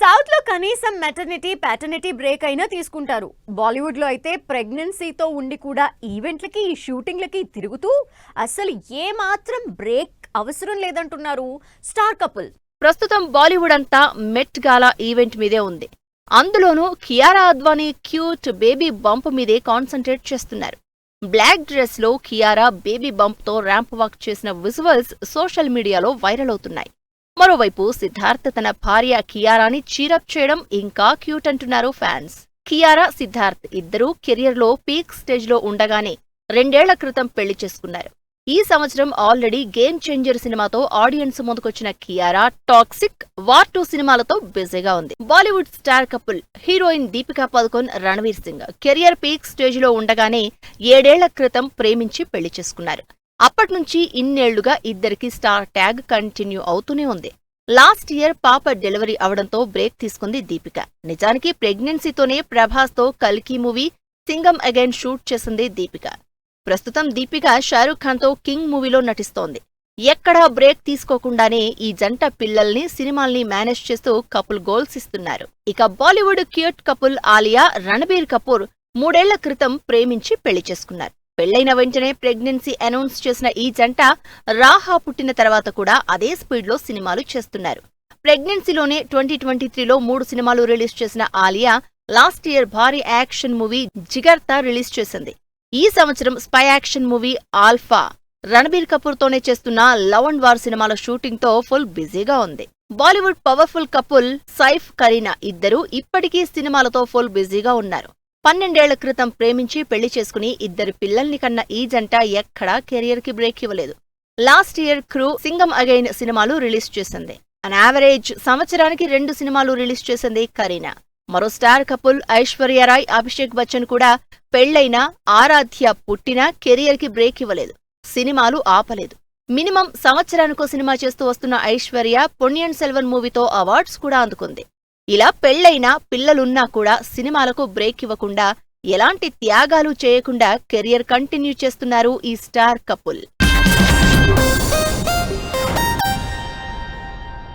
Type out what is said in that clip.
South లో కనీసం maternity ప్యాటర్నిటీ break అయినా తీసుకుంటారు. బాలీవుడ్ లో అయితే ప్రెగ్నెన్సీతో ఉండి కూడా ఈవెంట్లకి షూటింగ్లకి తిరుగుతూ అసలు ఏ మాత్రం బ్రేక్ అవసరం లేదంటున్నారు స్టార్ కపుల్. ప్రస్తుతం బాలీవుడ్ అంతా మెట్ గాలా ఈవెంట్ మీదే ఉంది. అందులోనూ Kiara Advani cute baby bump మీదే కాన్సంట్రేట్ చేస్తున్నారు. బ్లాక్ డ్రెస్ లో కియారా బేబీ బంప్ తో ర్యాంప్ వాక్ చేసిన విజువల్స్ సోషల్ మీడియాలో వైరల్ అవుతున్నాయి. మరోవైపు సిద్ధార్థ్ తన భార్య కియారాని చీరప్ చేయడం ఇంకా క్యూట్ అంటున్నారు ఫ్యాన్స్. కియారా, సిద్ధార్థ్ ఇద్దరూ కెరియర్లో పీక్ స్టేజ్ లో ఉండగానే 2 ఏళ్ల క్రితం పెళ్లి చేసుకున్నారు. ఈ సంవత్సరం ఆల్రెడీ గేమ్ చేంజర్ సినిమాతో ఆడియన్స్ ముందుకొచ్చిన కియారా టాక్సిక్, వార్ 2 సినిమాలతో బిజీగా ఉంది. Bollywood star couple heroine Deepika Padukone, Ranveer Singh career peak stage లో ఉండగానే 7 ఏళ్ల క్రితం ప్రేమించి పెళ్లి చేసుకున్నారు. అప్పట్నుంచి ఇన్నేళ్లుగా ఇద్దరికి స్టార్ ట్యాగ్ కంటిన్యూ అవుతూనే ఉంది. లాస్ట్ ఇయర్ పాప డెలివరీ అవడంతో బ్రేక్ తీసుకుంది దీపిక. నిజానికి ప్రెగ్నెన్సీతోనే ప్రభాస్ తో కల్కి మూవీ సింగం అగైన్ షూట్ చేసింది దీపిక. ప్రస్తుతం దీపిక షారూఖ్ ఖాన్ తో కింగ్ మూవీలో నటిస్తోంది. ఎక్కడా బ్రేక్ తీసుకోకుండానే ఈ జంట పిల్లల్ని, సినిమాల్ని మేనేజ్ చేస్తూ కపుల్ గోల్స్ ఇస్తున్నారు. ఇక బాలీవుడ్ క్యూట్ కపుల్ ఆలియా, రణబీర్ కపూర్ 3 ఏళ్ల క్రితం ప్రేమించి పెళ్లి చేసుకున్నారు. పెళ్లైన వెంటనే ప్రెగ్నెన్సీ అనౌన్స్ చేసిన ఈ జంట రాహా పుట్టిన తర్వాత కూడా అదే స్పీడ్లో సినిమాలు చేస్తున్నారు. ప్రెగ్నెన్సీలోనే 2023లో 3 సినిమాలు రిలీజ్ చేసిన ఆలియా లాస్ట్ ఇయర్ భారీ యాక్షన్ మూవీ జిగర్తా రిలీజ్ చేసింది. ఈ సంవత్సరం spy action movie alpha Ranbir Kapoor తోనే చేస్తున్న లవ్ అండ్ వార్ సినిమాల షూటింగ్ తో ఫుల్ బిజీగా ఉంది. బాలీవుడ్ పవర్ఫుల్ కపుల్ సైఫ్, కరీనా ఇద్దరూ ఇప్పటికీ సినిమాలతో ఫుల్ బిజీగా ఉన్నారు. 12 ఏళ్ల క్రితం ప్రేమించి పెళ్లి చేసుకుని 2 పిల్లల్ని కన్న ఈ జంట ఎక్కడా కెరియర్ కి బ్రేక్ ఇవ్వలేదు. Last year Crew, Singham again సినిమాలు రిలీజ్ చేసింది. అన్ యావరేజ్ సంవత్సరానికి 2 సినిమాలు రిలీజ్ చేసింది కరీనా. మరో స్టార్ కపుల్ ఐశ్వర్యరాయ్, అభిషేక్ బచ్చన్ కూడా పెళ్లైనా, ఆరాధ్య పుట్టినా కెరియర్ కి బ్రేక్ ఇవ్వలేదు, సినిమాలు ఆపలేదు. మినిమం సంవత్సరానికో సినిమా చేస్తూ వస్తున్న ఐశ్వర్య పొన్నియిన్ సెల్వన్ మూవీతో అవార్డ్స్ కూడా అందుకుంది. ఇలా పెళ్లైనా, పిల్లలున్నా కూడా సినిమాలకు బ్రేక్ ఇవ్వకుండా, ఎలాంటి త్యాగాలు చేయకుండా కెరియర్ కంటిన్యూ చేస్తున్నారు ఈ స్టార్ కపుల్.